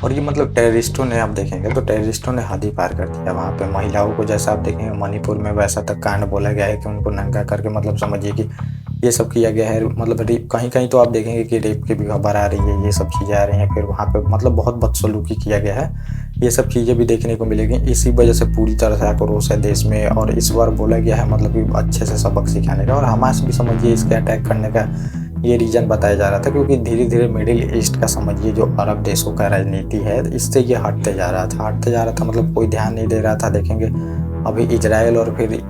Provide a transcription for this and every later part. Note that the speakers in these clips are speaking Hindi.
और ये मतलब टेररिस्टों ने, आप देखेंगे तो टेररिस्टों ने हद ही पार कर दिया वहाँ पे। महिलाओं को जैसा आप देखेंगे मणिपुर में वैसा तक कांड बोला गया है कि उनको नंगा करके मतलब समझिए कि ये सब किया गया है। मतलब रेप, कहीं कहीं तो आप देखेंगे कि रेप की भी खबर आ रही है, ये सब चीज़ें आ रही हैं। फिर वहाँ पे मतलब बहुत बदसलूकी किया गया है, ये सब चीज़ें भी देखने को मिलेगी। इसी वजह से पूरी तरह से आक्रोश है देश में, और इस बार बोला गया है मतलब कि अच्छे से सबक सिखाने का। और हमास भी समझिए इसके अटैक करने का ये रीज़न बताया जा रहा था, क्योंकि धीरे धीरे मिडिल ईस्ट का समझिए जो अरब देशों का राजनीति है, इससे ये हटते जा रहा था मतलब कोई ध्यान नहीं दे रहा था। देखेंगे अभी इजराइल और फिर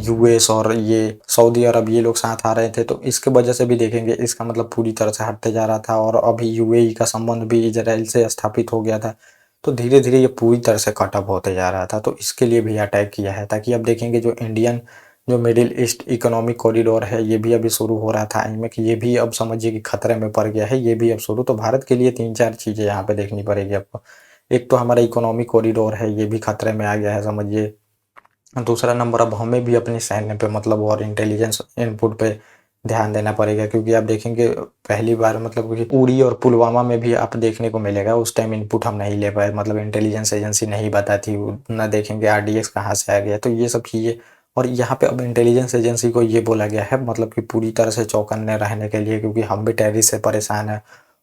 यूएस और ये सऊदी अरब, ये लोग साथ आ रहे थे, तो इसके वजह से भी देखेंगे इसका मतलब पूरी तरह से हटते जा रहा था। और अभी यूएई का संबंध भी इजराइल से स्थापित हो गया था, तो धीरे धीरे ये पूरी तरह से कट ऑफ होते जा रहा था। तो इसके लिए भी अटैक किया है, ताकि अब देखेंगे जो इंडियन जो मिडिल ईस्ट इकोनॉमिक कॉरिडोर है, ये भी अभी शुरू हो रहा था में कि ये भी अब समझिए कि खतरे में पड़ गया है, ये भी अब शुरू। तो भारत के लिए 3-4 चीज़ें यहाँ पे देखनी पड़ेगी आपको। एक तो हमारा इकोनॉमिक कॉरिडोर है, ये भी खतरे में आ गया है समझिए। दूसरा नंबर, अब हमें भी अपने सैन्य पे मतलब और इंटेलिजेंस इनपुट पे ध्यान देना पड़ेगा, क्योंकि आप देखेंगे पहली बार मतलब कि उड़ी और पुलवामा में भी आप देखने को मिलेगा, उस टाइम इनपुट हम नहीं ले पाए, मतलब इंटेलिजेंस एजेंसी नहीं बताती, ना देखेंगे आरडीएक्स कहाँ से आ गया, तो ये सब चीज़ें। और यहाँ पे अब इंटेलिजेंस एजेंसी को ये बोला गया है मतलब कि पूरी तरह से चौकन्ने रहने के लिए, क्योंकि हम भी टेररिस्ट से परेशान हैं।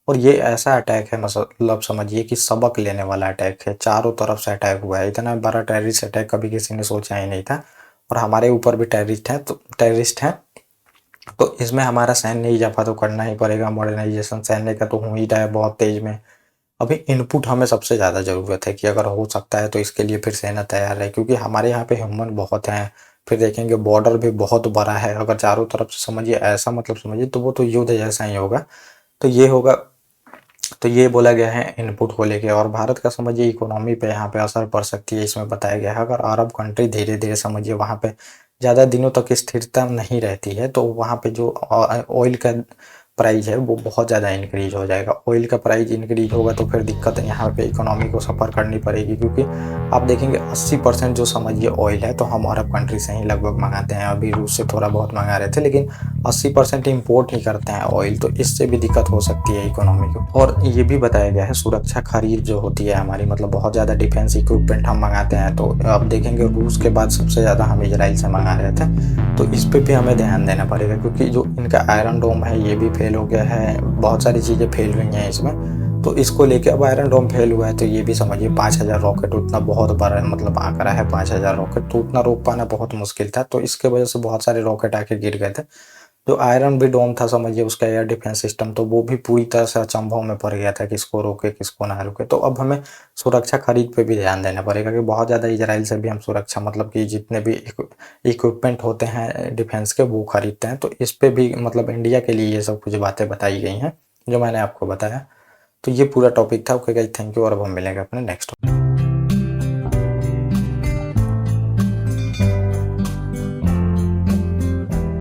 और ये ऐसा अटैक है मतलब समझिए कि सबक लेने वाला अटैक है, चारों तरफ से अटैक हुआ है। इतना बड़ा टेररिस्ट अटैक कभी किसी ने सोचा ही नहीं था। और हमारे ऊपर भी टेररिस्ट हैं, तो इसमें हमारा सैन्य इजाफा तो करना ही पड़ेगा। मॉडर्नाइजेशन सैन्य का तो हो ही रहा है बहुत तेज में। अभी इनपुट हमें सबसे ज़्यादा ज़रूरत है कि अगर हो सकता है तो इसके लिए फिर सेना तैयार है, क्योंकि हमारे यहाँ पे ह्यूमन बहुत हैं। फिर देखेंगे बॉर्डर भी बहुत बड़ा है, अगर चारों तरफ से समझिए ऐसा मतलब समझिए तो वो तो युद्ध जैसा ही होगा। तो ये होगा, तो ये बोला गया है इनपुट को लेके। और भारत का समझिए इकोनॉमी पे यहाँ पे असर पड़ सकती है, इसमें बताया गया है। अगर अरब कंट्री धीरे धीरे समझिए वहाँ पे ज़्यादा दिनों तक स्थिरता नहीं रहती है, तो वहाँ पे जो ऑयल का प्राइस है वो बहुत ज़्यादा इंक्रीज हो जाएगा। ऑयल का प्राइस इंक्रीज होगा तो फिर दिक्कत यहाँ पे इकोनॉमी को सफ़र करनी पड़ेगी, क्योंकि आप देखेंगे 80% जो समझिए ऑयल है तो हम अरब कंट्री से ही लगभग मंगाते हैं। अभी रूस से थोड़ा बहुत मंगा रहे थे, लेकिन 80% इम्पोर्ट ही करते हैं ऑयल, तो इससे भी दिक्कत हो सकती है इकोनॉमी को। और ये भी बताया गया है सुरक्षा खरीद जो होती है हमारी, मतलब बहुत ज़्यादा डिफेंस इक्विपमेंट हम मंगाते हैं, तो अब देखेंगे रूस के बाद सबसे ज़्यादा हम इजराइल से मंगा रहे थे। तो इस पे भी हमें ध्यान देना पड़ेगा, क्योंकि जो इनका आयरन डोम है ये भी फेल हो गया है, बहुत सारी चीज़ें फेल हुई हैं इसमें। तो इसको लेके अब आयरन डोम फेल हुआ है, तो ये भी समझिए 5,000 रॉकेट, उतना बहुत बड़ा मतलब आंकड़ा है 5,000 रॉकेट, तो उतना रोक पाना बहुत मुश्किल था। तो इसके वजह से बहुत सारे रॉकेट आके गिर गए थे। जो आयरन भी डोम था समझिए उसका एयर डिफेंस सिस्टम, तो वो भी पूरी तरह से अचंभव में पड़ गया था, किसको रोके किसको ना रोके। तो अब हमें सुरक्षा खरीद पे भी ध्यान देना पड़ेगा, कि बहुत ज़्यादा इजराइल से भी हम सुरक्षा मतलब कि जितने भी इक्विपमेंट होते हैं डिफेंस के वो खरीदते हैं। तो इस पे भी मतलब इंडिया के लिए ये सब कुछ बातें बताई गई हैं जो मैंने आपको बताया। तो ये पूरा टॉपिक था। ओके गाइस, थैंक यू, और अब हम मिलेंगे अपने नेक्स्ट